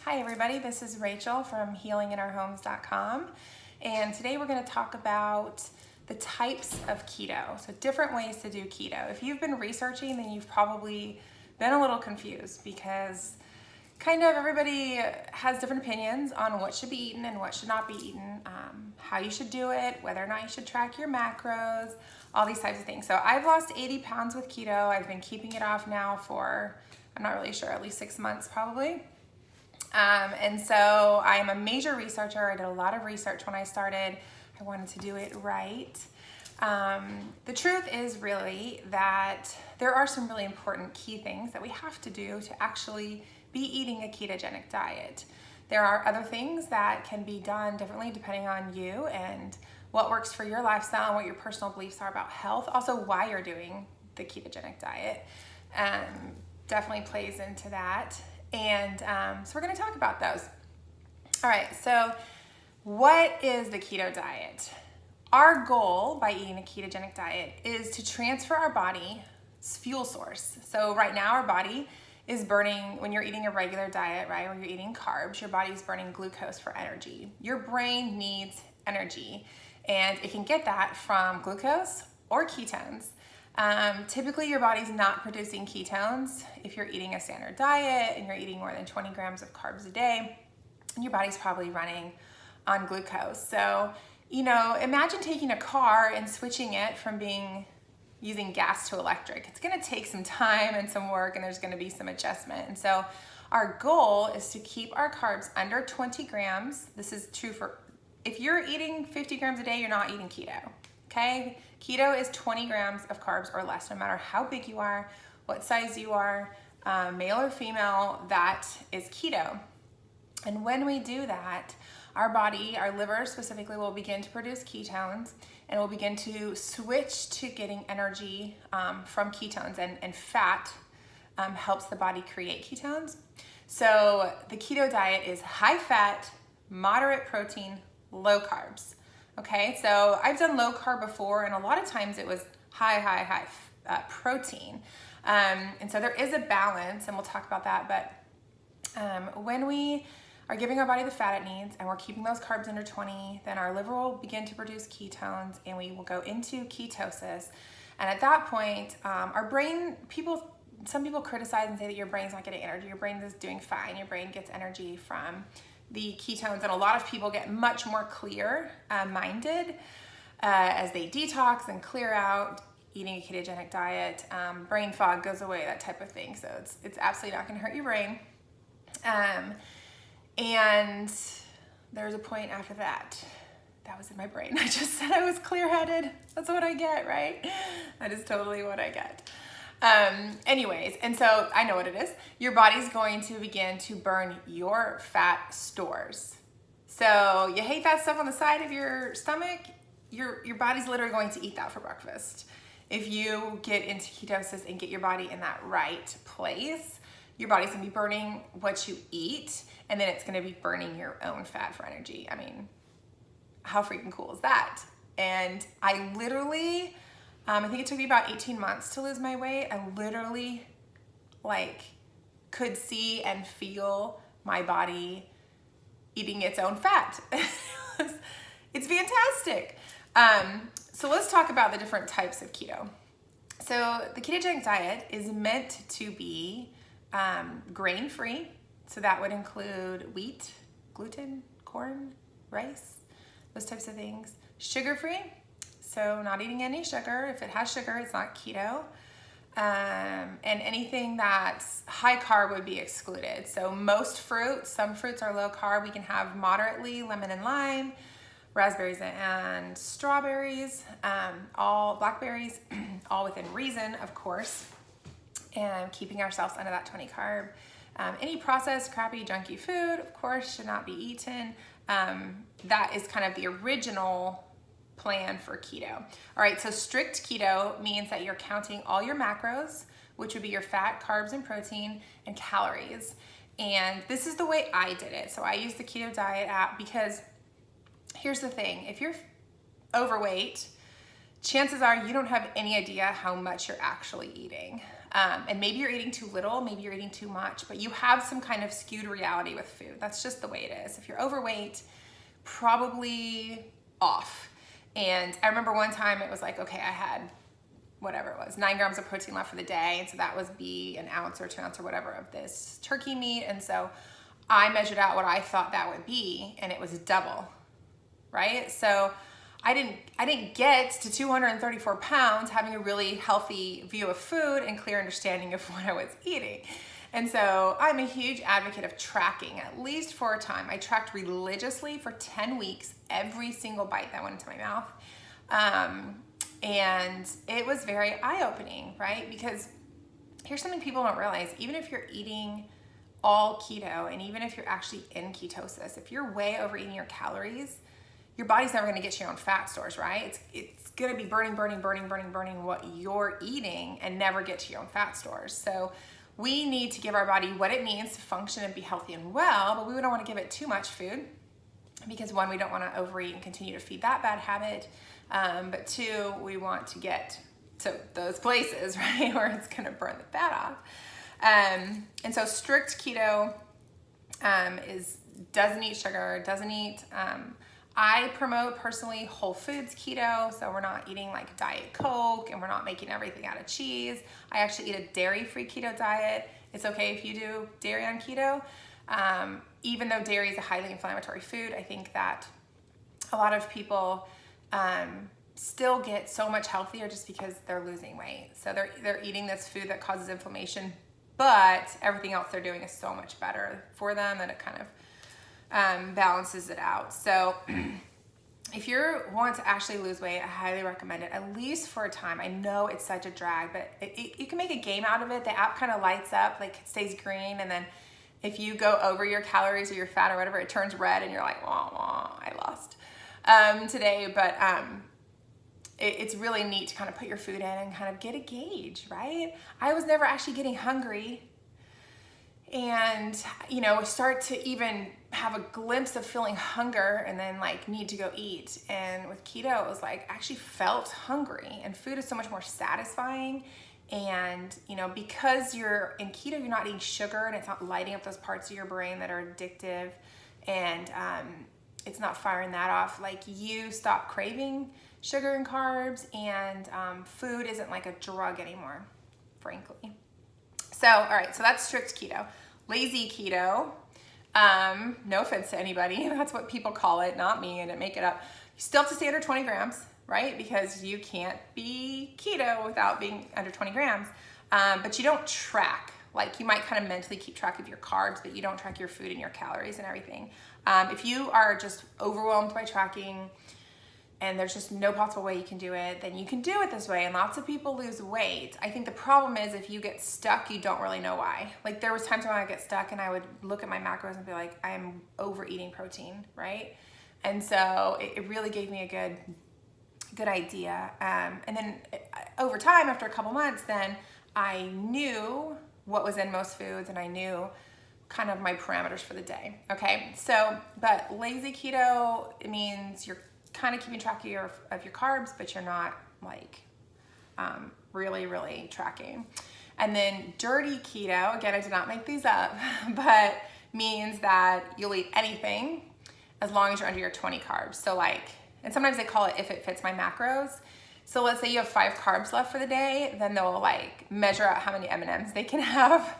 Hi everybody, this is Rachel from healinginourhomes.com, and today we're going to talk about the types of keto, so different ways to do keto. If you've been researching, then you've probably been a little confused because kind of everybody has different opinions on what should be eaten and what should not be eaten, how you should do it, whether or not you should track your macros, all these types of things. So I've lost 80 pounds with keto. I've been keeping it off now for, I'm not really sure, at least 6 months probably. And so I am a major researcher. I did a lot of research when I started. I wanted to do it right. The truth is really that there are some really important key things that we have to do to actually be eating a ketogenic diet. There are other things that can be done differently depending on you and what works for your lifestyle and what your personal beliefs are about health. Also, why you're doing the ketogenic diet definitely plays into that. And so we're going to talk about those. All right, so what is the keto diet? Our goal by eating a ketogenic diet is to transfer our body's fuel source. So right now our body is burning, when you're eating a regular diet, right, when you're eating carbs, your body's burning glucose for energy. Your brain needs energy, and it can get that from glucose or ketones. Typically your body's not producing ketones if you're eating a standard diet and you're eating more than 20 grams of carbs a day, and your body's probably running on glucose. So, you know, imagine taking a car and switching it from using gas to electric. It's gonna take some time and some work, and there's gonna be some adjustment. And so our goal is to keep our carbs under 20 grams. This is true for, if you're eating 50 grams a day, you're not eating keto. Okay, keto is 20 grams of carbs or less, no matter how big you are, what size you are, male or female, that is keto. And when we do that, our body, our liver specifically, will begin to produce ketones and will begin to switch to getting energy from ketones, and fat helps the body create ketones. So the keto diet is high fat, moderate protein, low carbs. Okay, so I've done low carb before, and a lot of times it was high protein. And so there is a balance, and we'll talk about that. But when we are giving our body the fat it needs and we're keeping those carbs under 20, then our liver will begin to produce ketones and we will go into ketosis. And at that point, our brain, some people criticize and say that your brain's not getting energy. Your brain is doing fine. Your brain gets energy from the ketones, and a lot of people get much more clear minded as they detox and clear out eating a ketogenic diet. Brain fog goes away, that type of thing. So it's absolutely not going to hurt your brain. And there's a point after that. That was in my brain. I just said I was clear-headed. That's what I get, right? That is totally what I get. Anyways, and so I know what it is. Your body's going to begin to burn your fat stores. So you hate that stuff on the side of your stomach, your body's literally going to eat that for breakfast. If you get into ketosis and get your body in that right place, your body's gonna be burning what you eat, and then it's gonna be burning your own fat for energy. I mean, how freaking cool is that? And I literally, I think it took me about 18 months to lose my weight. I literally could see and feel my body eating its own fat. It's fantastic. So let's talk about the different types of keto. So the ketogenic diet is meant to be grain-free. So that would include wheat, gluten, corn, rice, those types of things. Sugar-free. So not eating any sugar. If it has sugar, it's not keto. And anything that's high carb would be excluded. So most fruits, some fruits are low carb. We can have moderately lemon and lime, raspberries and strawberries, all blackberries, all within reason, of course, and keeping ourselves under that 20 carb. Any processed, crappy, junky food, of course, should not be eaten. That is kind of the original plan for keto. All right, so strict keto means that you're counting all your macros, which would be your fat, carbs, and protein, and calories. And this is the way I did it. So I use the Keto Diet app because here's the thing. If you're overweight, chances are you don't have any idea how much you're actually eating. And maybe you're eating too little, maybe you're eating too much, but you have some kind of skewed reality with food. That's just the way it is. If you're overweight, probably off. And I remember one time it was like, okay, I had whatever it was, 9 grams of protein left for the day. And so that was be an ounce or 2 ounces or whatever of this turkey meat. And so I measured out what I thought that would be, and it was double, right? So I didn't get to 234 pounds having a really healthy view of food and clear understanding of what I was eating. And so I'm a huge advocate of tracking, at least for a time. I tracked religiously for 10 weeks, every single bite that went into my mouth. And it was very eye-opening, right? Because here's something people don't realize. Even if you're eating all keto, and even if you're actually in ketosis, if you're way overeating your calories, your body's never gonna get to your own fat stores, right? It's gonna be burning what you're eating and never get to your own fat stores. So we need to give our body what it needs to function and be healthy and well, but we don't wanna give it too much food because one, we don't wanna overeat and continue to feed that bad habit. But two, we want to get to those places, right, where it's gonna burn the fat off. And so strict keto doesn't eat sugar, doesn't eat, I promote personally whole foods keto, so we're not eating like Diet Coke and we're not making everything out of cheese. I actually eat a dairy-free keto diet. It's okay if you do dairy on keto. Even though dairy is a highly inflammatory food, I think that a lot of people still get so much healthier just because they're losing weight. So they're eating this food that causes inflammation, but everything else they're doing is so much better for them that it kind of balances it out. So if you want to actually lose weight, I highly recommend it, at least for a time. I know it's such a drag, but you can make a game out of it. The app kind of lights up, like it stays green, and then if you go over your calories or your fat or whatever, it turns red and you're like, wah, wah, I lost today. But it's really neat to kind of put your food in and kind of get a gauge, right? I was never actually getting hungry and, start to even have a glimpse of feeling hunger and then like need to go eat. And with keto, it was like, I actually felt hungry, and food is so much more satisfying. And, because you're in keto, you're not eating sugar and it's not lighting up those parts of your brain that are addictive, and it's not firing that off. Like, you stop craving sugar and carbs, and food isn't like a drug anymore, frankly. So, all right, so that's strict keto. Lazy keto, no offense to anybody, that's what people call it, not me, and make it up. You still have to stay under 20 grams, right? Because you can't be keto without being under 20 grams, but you don't track. Like, you might kind of mentally keep track of your carbs, but you don't track your food and your calories and everything. If you are just overwhelmed by tracking and there's just no possible way you can do it, then you can do it this way, and lots of people lose weight. I think the problem is if you get stuck, you don't really know why. Like, there was times when I would get stuck and I would look at my macros and be like, I'm overeating protein, right? And so it really gave me a good idea. And then over time, after a couple months, then I knew what was in most foods, and I knew kind of my parameters for the day, okay? So, but lazy keto, it means you're kind of keeping track of your carbs, but you're not like really tracking. And then dirty keto, again, I did not make these up, but means that you'll eat anything as long as you're under your 20 carbs. So like, and sometimes they call it if it fits my macros. So let's say you have 5 carbs left for the day, then they'll like measure out how many M&Ms they can have.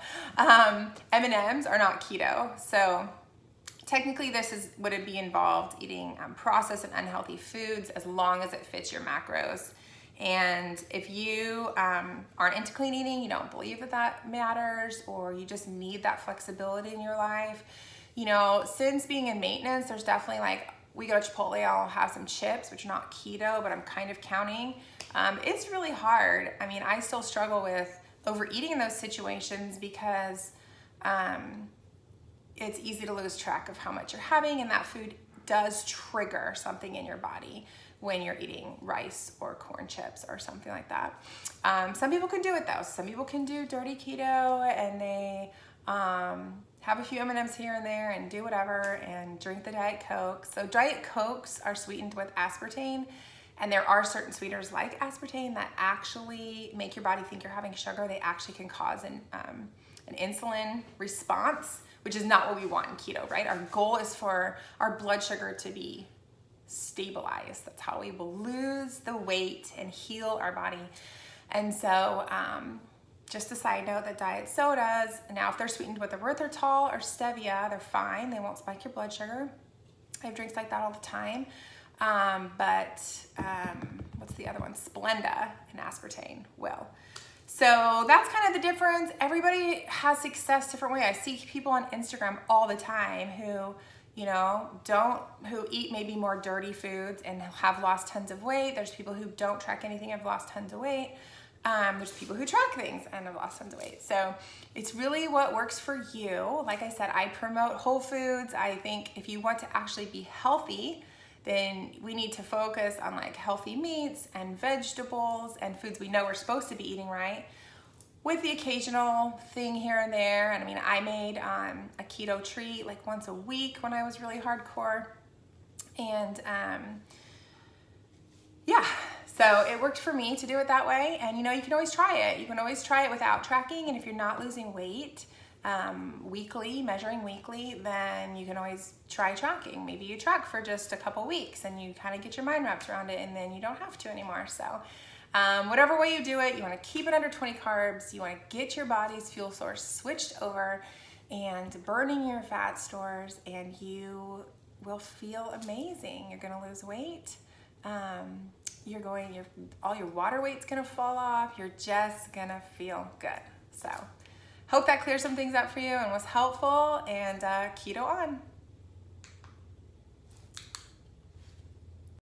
M&Ms are not keto. So technically this would it be involved eating processed and unhealthy foods as long as it fits your macros. And if you aren't into clean eating, you don't believe that matters, or you just need that flexibility in your life, since being in maintenance, there's definitely like, we go to Chipotle, I'll have some chips, which are not keto, but I'm kind of counting. It's really hard. I mean, I still struggle with overeating in those situations because it's easy to lose track of how much you're having, and that food does trigger something in your body when you're eating rice or corn chips or something like that. Some people can do it though. Some people can do dirty keto and they have a few M&Ms here and there and do whatever and drink the Diet Coke. So Diet Cokes are sweetened with aspartame, And there are certain sweeteners like aspartame that actually make your body think you're having sugar. They actually can cause an insulin response, which is not what we want in keto, right? Our goal is for our blood sugar to be stabilized. That's how we will lose the weight and heal our body. And so just a side note that diet sodas, now if they're sweetened with erythritol or stevia, they're fine. They won't spike your blood sugar. I have drinks like that all the time. What's the other one? Splenda and aspartame will. So that's kind of the difference. Everybody has success different way. I see people on Instagram all the time who, you know, who eat maybe more dirty foods and have lost tons of weight. There's people who don't track anything and have lost tons of weight. There's people who track things and have lost tons of weight. So it's really what works for you. Like I said, I promote whole foods. I think if you want to actually be healthy, then we need to focus on like healthy meats and vegetables and foods we know we're supposed to be eating, right? With the occasional thing here and there. And I mean, I made a keto treat like once a week when I was really hardcore. And yeah, so it worked for me to do it that way. And you know, you can always try it. You can always try it without tracking. And if you're not losing weight weekly, measuring weekly, then you can always try tracking. Maybe you track for just a couple weeks and you kind of get your mind wrapped around it, and then you don't have to anymore. So whatever way you do it, you want to keep it under 20 carbs. You want to get your body's fuel source switched over and burning your fat stores, and you will feel amazing. You're going to lose weight. All your water weight's going to fall off. You're just going to feel good. So hope that clears some things up for you and was helpful, and keto on.